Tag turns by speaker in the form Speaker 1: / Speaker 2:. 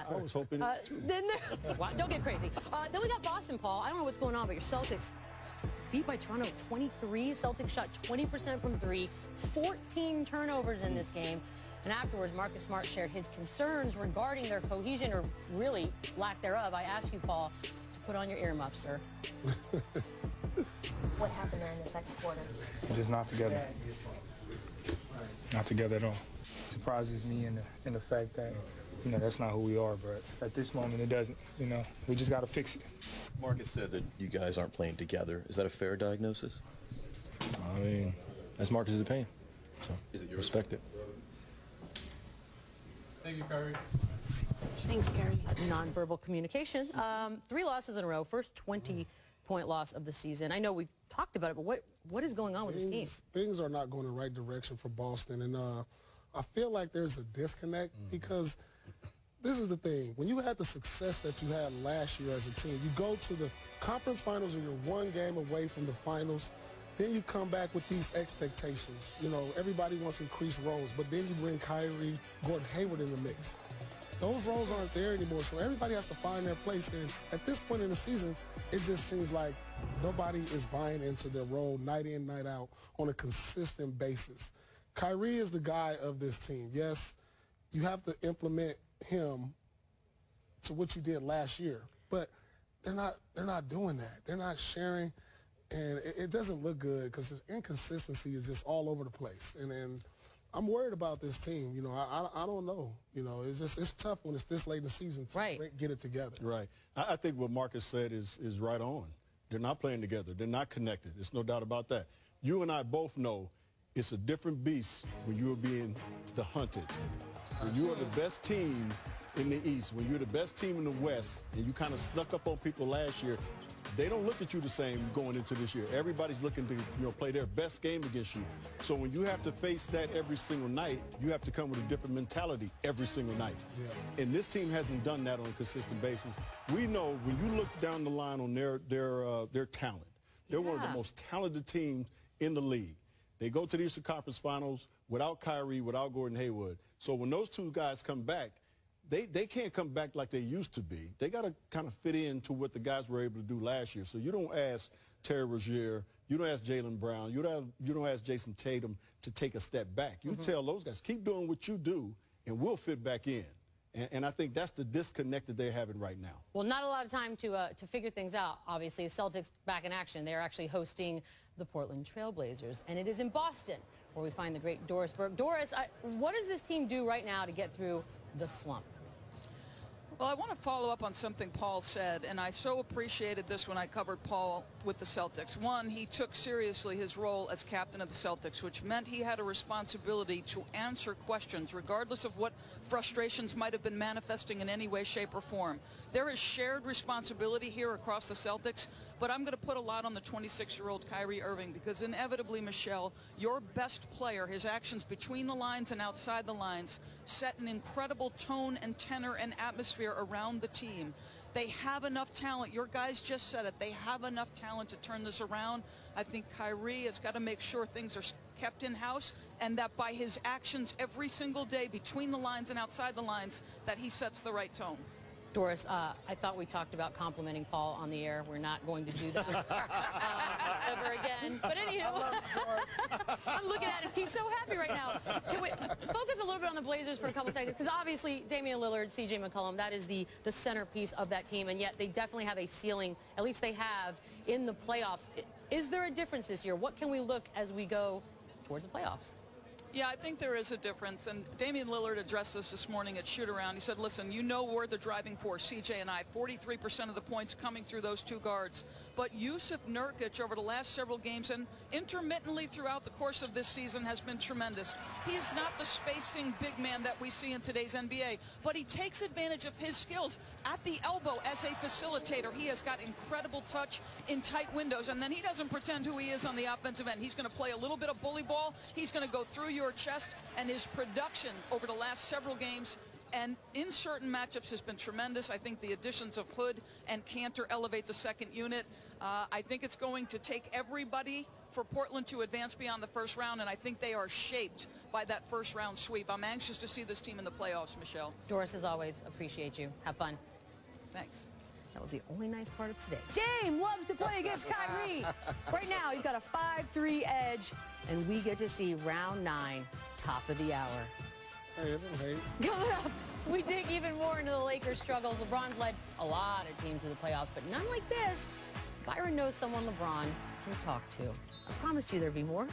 Speaker 1: that.
Speaker 2: I was hoping
Speaker 1: Then wow, don't get crazy. Then we got Boston, Paul. I don't know what's going on, but your Celtics beat by Toronto 23. Celtics shot 20% from three, 14 turnovers in this game. And afterwards, Marcus Smart shared his concerns regarding their cohesion, or really lack thereof. I ask you, Paul, to put on your earmuffs, sir.
Speaker 3: What happened there in the second quarter?
Speaker 4: Just not together. Not together at all. Surprises me in the fact that, that's not who we are, but at this moment it doesn't. We just got to fix it.
Speaker 5: Marcus said that you guys aren't playing together. Is that a fair diagnosis?
Speaker 4: I mean, that's Marcus's opinion. So,
Speaker 5: is it your
Speaker 4: respect it?
Speaker 6: Thank you, Kyrie.
Speaker 1: Thanks, Kyrie. Nonverbal communication. 3 losses in a row. First 20-point loss of the season. I know we've talked about it, but what is going on with this team?
Speaker 7: Things are not going the right direction for Boston, and I feel like there's a disconnect because this is the thing. When you had the success that you had last year as a team, you go to the conference finals and you're 1 game away from the finals. Then you come back with these expectations. Everybody wants increased roles, but then you bring Kyrie, Gordon Hayward in the mix. Those roles aren't there anymore, so everybody has to find their place. And at this point in the season, it just seems like nobody is buying into their role night in, night out on a consistent basis. Kyrie is the guy of this team. Yes, you have to implement him to what you did last year, but they're not doing that. They're not sharing, and it doesn't look good because the inconsistency is just all over the place. And I'm worried about this team. I don't know. It's tough when it's this late in the season to get it together.
Speaker 2: Right. I think what Marcus said is right on. They're not playing together. They're not connected. There's no doubt about that. You and I both know it's a different beast when you're being the hunted. When you are the best team in the East, when you're the best team in the West, and you kind of snuck up on people last year, they don't look at you the same going into this year. Everybody's looking to play their best game against you. So when you have to face that every single night, you have to come with a different mentality every single night. Yeah. And this team hasn't done that on a consistent basis. We know when you look down the line on their talent, they're one of the most talented teams in the league. They go to the Eastern Conference Finals without Kyrie, without Gordon Hayward. So when those two guys come back, they can't come back like they used to be. They got to kind of fit into what the guys were able to do last year. So you don't ask Terry Rozier, you don't ask Jaylen Brown, you don't ask Jason Tatum to take a step back. You tell those guys, keep doing what you do, and we'll fit back in. And I think that's the disconnect that they're having right now.
Speaker 1: Well, not a lot of time to figure things out, obviously. Celtics back in action. They're actually hosting the Portland Trail Blazers, and it is in Boston where we find the great Doris Burke. Doris, what does this team do right now to get through the slump?
Speaker 8: Well, I want to follow up on something Paul said, and I so appreciated this when I covered Paul with the Celtics. One, he took seriously his role as captain of the Celtics, which meant he had a responsibility to answer questions, regardless of what frustrations might have been manifesting in any way, shape, or form. There is shared responsibility here across the Celtics, but I'm going to put a lot on the 26-year-old Kyrie Irving because inevitably, Michelle, your best player, his actions between the lines and outside the lines, set an incredible tone and tenor and atmosphere around the team. They have enough talent. Your guys just said it. They have enough talent to turn this around. I think Kyrie has got to make sure things are kept in-house and that by his actions every single day between the lines and outside the lines that he sets the right tone.
Speaker 1: Doris, I thought we talked about complimenting Paul on the air. We're not going to do that ever again. But anywho, I'm looking at him. He's so happy right now. Can we focus a little bit on the Blazers for a couple seconds? Because obviously, Damian Lillard, C.J. McCollum, that is the centerpiece of that team. And yet they definitely have a ceiling, at least they have, in the playoffs. Is there a difference this year? What can we look as we go towards the playoffs?
Speaker 8: Yeah, I think there is a difference, and Damian Lillard addressed this morning at shoot-around. He said, listen, you know we're the driving force, CJ and I, 43% of the points coming through those two guards. But Yusuf Nurkic over the last several games and intermittently throughout the course of this season has been tremendous. He is not the spacing big man that we see in today's NBA, but he takes advantage of his skills at the elbow as a facilitator. He has got incredible touch in tight windows, and then he doesn't pretend who he is on the offensive end. He's going to play a little bit of bully ball. He's going to go through your chest, and his production over the last several games and in certain matchups has been tremendous. I think the additions of Hood and Cantor elevate the second unit. I think it's going to take everybody for Portland to advance beyond the first round, and I think they are shaped by that first round sweep. I'm anxious to see this team in the playoffs, Michelle.
Speaker 1: Doris, as always, appreciate you. Have fun.
Speaker 8: Thanks.
Speaker 1: That was the only nice part of today. Dame loves to play against Kyrie. Right now, he's got a 5-3 edge, and we get to see round 9, top of the hour.
Speaker 7: Hey, it didn't hate.
Speaker 1: Coming up, we dig even more into the Lakers' struggles. LeBron's led a lot of teams to the playoffs, but none like this. Byron knows someone LeBron can talk to. I promised you there'd be more.